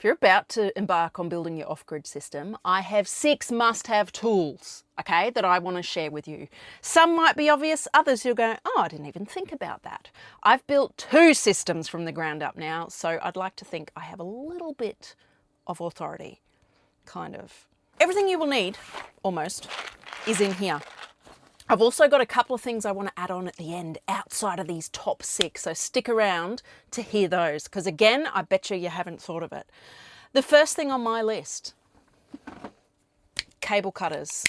If you're about to embark on building your off-grid system, I have 6 must-have tools, okay, that I want to share with you. Some might be obvious, others you'll go, oh, I didn't even think about that. I've built 2 systems from the ground up now, so I'd like to think I have a little bit of authority, kind of. Everything you will need, almost, is in here. I've also got a couple of things I want to add on at the end outside of these top 6, so stick around to hear those, because again, I bet you haven't thought of it. The first thing on my list, cable cutters.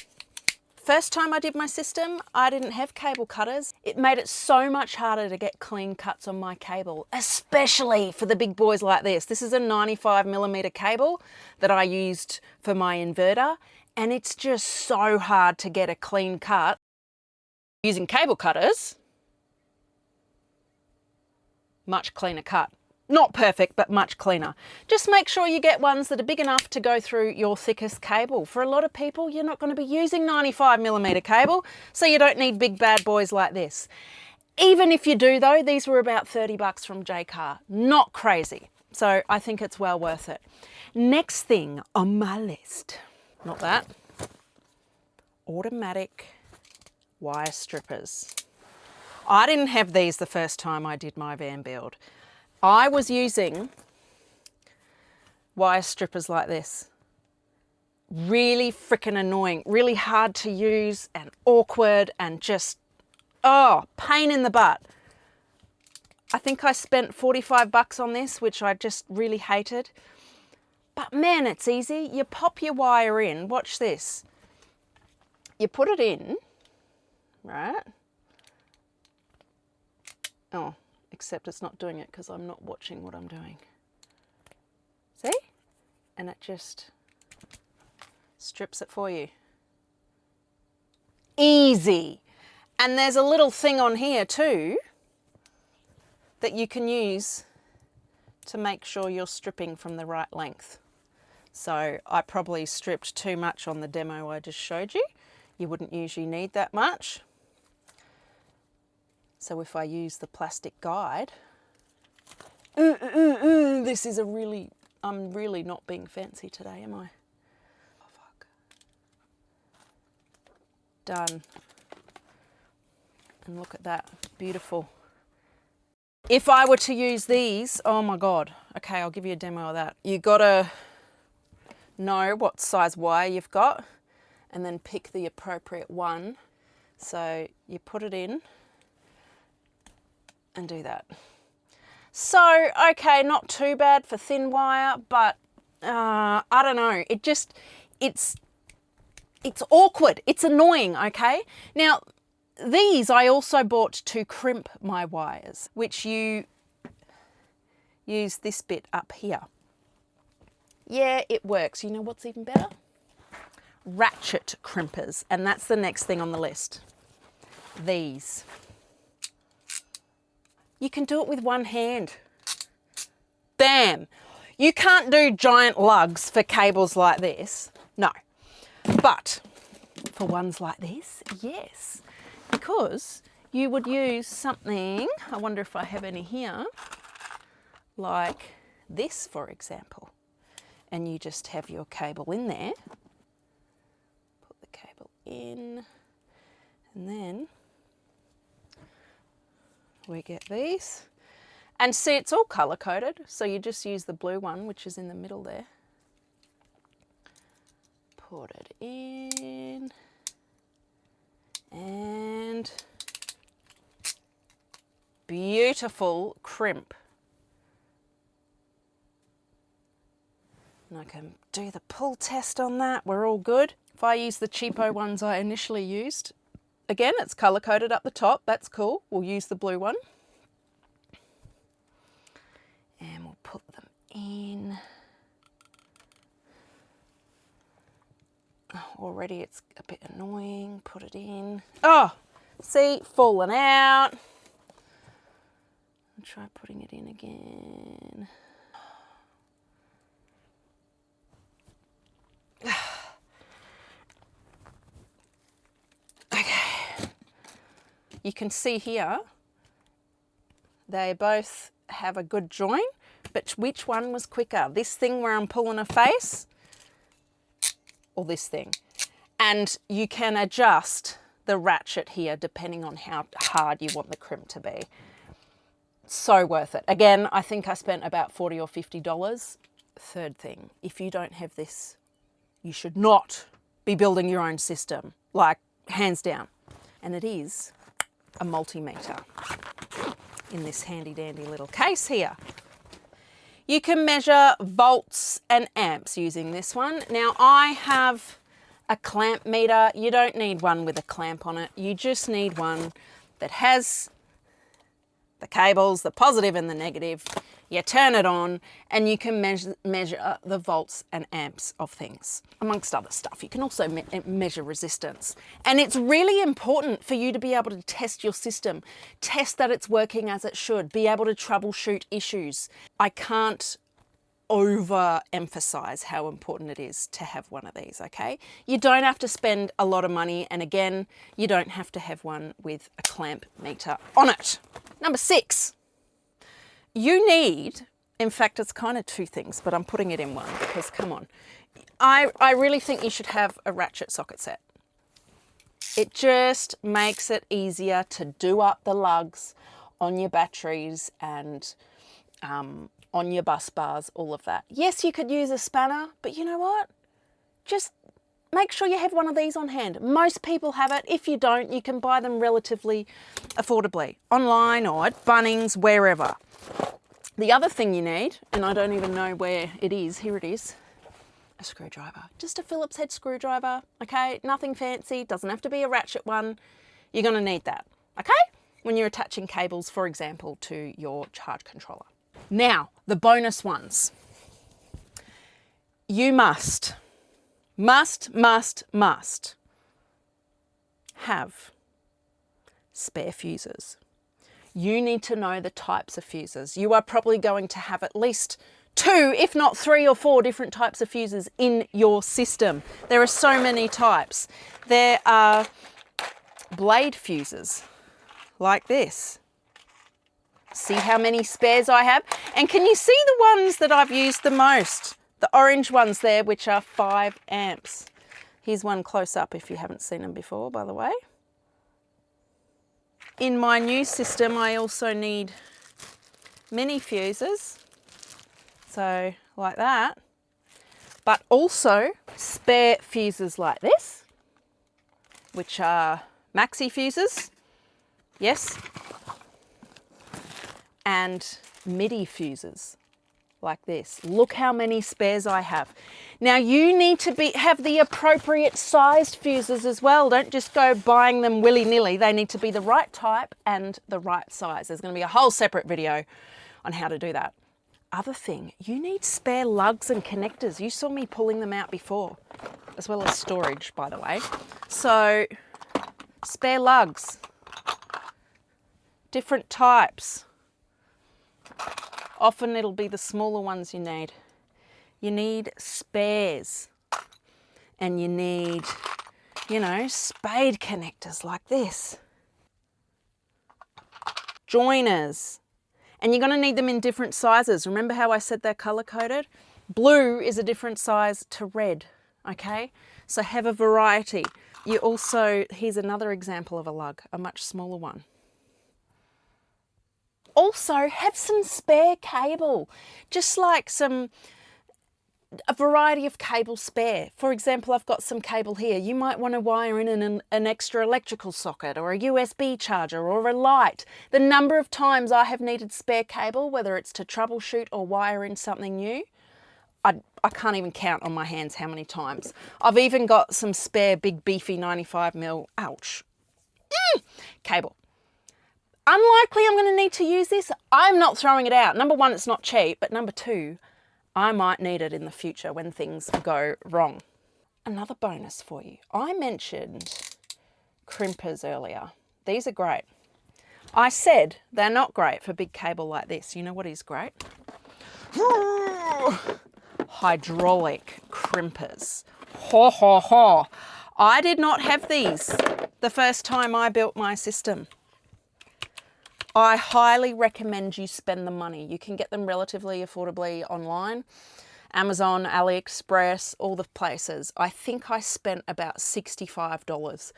First time I did my system, I didn't have cable cutters. It made it so much harder to get clean cuts on my cable, especially for the big boys like this. This is a 95mm cable that I used for my inverter, and it's just so hard to get a clean cut. Using cable cutters, much cleaner cut. Not perfect, but much cleaner. Just make sure you get ones that are big enough to go through your thickest cable. For a lot of people, you're not going to be using 95mm cable, so you don't need big bad boys like this. Even if you do though, these were about 30 bucks from J-Car. Not crazy. So I think it's well worth it. Next thing on my list, not that, automatic wire strippers. I didn't have these the first time I did my van build. I was using wire strippers like this. Really freaking annoying, really hard to use and awkward and just, oh, pain in the butt. I think I spent 45 bucks on this, which I just really hated. But man, it's easy. You pop your wire in, watch this. You put it in, right? Oh, except it's not doing it because I'm not watching what I'm doing. See? And it just strips it for you. Easy. And there's a little thing on here too that you can use to make sure you're stripping from the right length. So I probably stripped too much on the demo I just showed you. You wouldn't usually need that much. So if I use the plastic guide, this is a really, I'm really not being fancy today, am I? Oh, fuck. Done. And look at that, beautiful. If I were to use these, oh my God. Okay, I'll give you a demo of that. You gotta know what size wire you've got and then pick the appropriate one. So you put it in and do that. So, okay, not too bad for thin wire, but I don't know. It just, it's awkward. It's annoying, okay? Now, these I also bought to crimp my wires, which you use this bit up here. Yeah, it works. You know what's even better? Ratchet crimpers, and that's the next thing on the list. These. You can do it with one hand. Bam! You can't do giant lugs for cables like this, no. But for ones like this, yes. Because you would use something, I wonder if I have any here, like this, for example. And you just have your cable in there. Put the cable in, and then we get these. And see, it's all color coded, so you just use the blue one, which is in the middle there. Put it in, and beautiful crimp. And I can do the pull test on that, we're all good. If I use the cheapo ones I initially used, again, it's color coded up the top, that's cool. We'll use the blue one. And we'll put them in. Oh, already it's a bit annoying, put it in. Oh, see, falling out. I'll try putting it in again. Okay. You can see here, they both have a good join, but which one was quicker? This thing where I'm pulling a face or this thing? And you can adjust the ratchet here depending on how hard you want the crimp to be. So worth it. Again, I think I spent about $40 or $50. Third thing, if you don't have this, you should not be building your own system, like hands down. And it is a multimeter in this handy dandy little case here. You can measure volts and amps using this one. Now I have a clamp meter. You don't need one with a clamp on it. You just need one that has the cables, the positive and the negative. You turn it on and you can measure the volts and amps of things, amongst other stuff. You can also measure resistance. And it's really important for you to be able to test your system, test that it's working as it should, be able to troubleshoot issues. I can't overemphasize how important it is to have one of these, okay? You don't have to spend a lot of money, and again, you don't have to have one with a clamp meter on it. Number 6, you need, in fact, it's kind of 2 things, but I'm putting it in one because, come on, I really think you should have a ratchet socket set. It just makes it easier to do up the lugs on your batteries and on your bus bars, all of that. Yes, you could use a spanner, but you know what? Just make sure you have one of these on hand. Most people have it. If you don't, you can buy them relatively affordably, online or at Bunnings, wherever. The other thing you need, and I don't even know where it is, here it is, a screwdriver. Just a Phillips head screwdriver, okay? Nothing fancy, doesn't have to be a ratchet one. You're gonna need that, okay? When you're attaching cables, for example, to your charge controller. Now, the bonus ones. You must have spare fuses. You need to know the types of fuses. You are probably going to have at least 2, if not 3 or 4 different types of fuses in your system. There are so many types. There are blade fuses like this. See how many spares I have? And can you see the ones that I've used the most? The orange ones there, which are 5 amps. Here's one close up if you haven't seen them before, by the way. In my new system, I also need mini fuses, so like that, but also spare fuses like this, which are maxi fuses, yes, and MIDI fuses like this. Look how many spares I have. Now you need to have the appropriate sized fuses as well. Don't just go buying them willy-nilly. They need to be the right type and the right size. There's going to be a whole separate video on how to do that. Other thing, you need spare lugs and connectors. You saw me pulling them out before, as well as storage, by the way. So spare lugs, different types. Often it'll be the smaller ones you need. You need spares, and you need, you know, spade connectors like this. Joiners, and you're going to need them in different sizes. Remember how I said they're color coded? Blue is a different size to red, okay? So have a variety. You also, here's another example of a lug, a much smaller one. Also have some spare cable, just like a variety of cable spare. For example, I've got some cable here. You might want to wire in an extra electrical socket or a USB charger or a light. The number of times I have needed spare cable, whether it's to troubleshoot or wire in something new, I can't even count on my hands how many times. I've even got some spare big beefy 95mm, ouch, cable. Unlikely I'm going to need to use this. I'm not throwing it out. Number 1, it's not cheap, but number 2, I might need it in the future when things go wrong. Another bonus for you. I mentioned crimpers earlier. These are great. I said they're not great for big cable like this. You know what is great? Hydraulic crimpers. Ho, ho, ho. I did not have these the first time I built my system. I highly recommend you spend the money. You can get them relatively affordably online. Amazon, AliExpress, all the places. I think I spent about $65.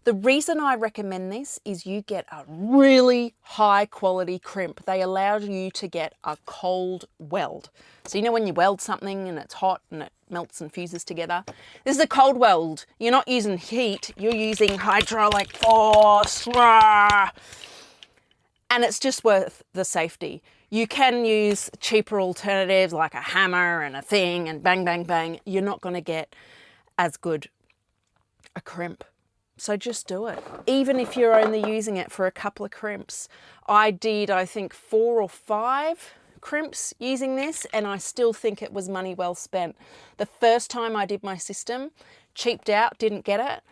The reason I recommend this is you get a really high quality crimp. They allow you to get a cold weld. So you know when you weld something and it's hot and it melts and fuses together? This is a cold weld. You're not using heat, you're using hydraulic force. And it's just worth the safety. You can use cheaper alternatives like a hammer and a thing and bang, bang, bang. You're not going to get as good a crimp. So just do it. Even if you're only using it for a couple of crimps. I did, I think, 4 or 5 crimps using this, and I still think it was money well spent. The first time I did my system, cheaped out, didn't get it.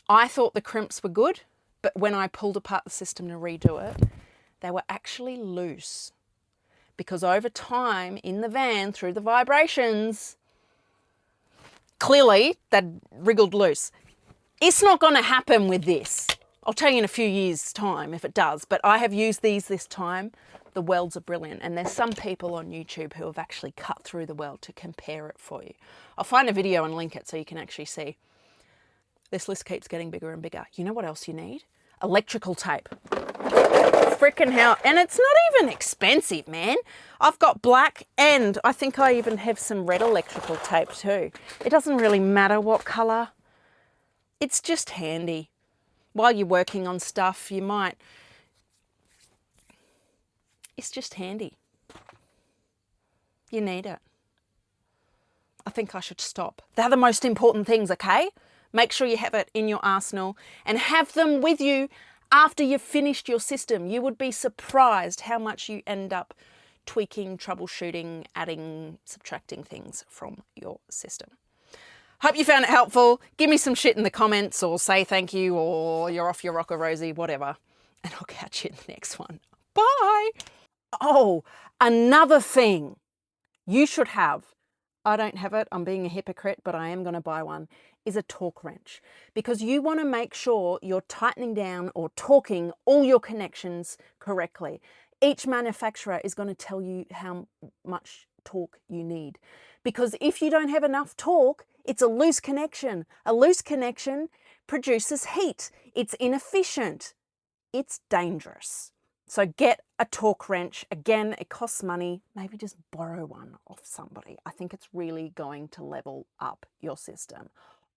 I thought the crimps were good, but when I pulled apart the system to redo it, they were actually loose. Because over time in the van, through the vibrations, clearly they'd wriggled loose. It's not going to happen with this. I'll tell you in a few years' time if it does, but I have used these this time. The welds are brilliant, and there's some people on YouTube who have actually cut through the weld to compare it for you. I'll find a video and link it so you can actually see. This list keeps getting bigger and bigger. You know what else you need? Electrical tape. Frickin' hell. And it's not even expensive, man. I've got black, and I think I even have some red electrical tape too. It doesn't really matter what colour. It's just handy. While you're working on stuff, you might... It's just handy. You need it. I think I should stop. They're the most important things, okay? Make sure you have it in your arsenal and have them with you after you've finished your system. You would be surprised how much you end up tweaking, troubleshooting, adding, subtracting things from your system. Hope you found it helpful. Give me some shit in the comments, or say thank you, or you're off your rocker, Rosie, whatever. And I'll catch you in the next one. Bye. Oh, another thing you should have, I don't have it, I'm being a hypocrite, but I am going to buy one, is a torque wrench. Because you want to make sure you're tightening down or torquing all your connections correctly. Each manufacturer is going to tell you how much torque you need. Because if you don't have enough torque, it's a loose connection. A loose connection produces heat. It's inefficient. It's dangerous. So get a torque wrench. Again, it costs money. Maybe just borrow one off somebody. I think it's really going to level up your system.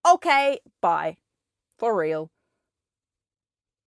Okay, bye. For real.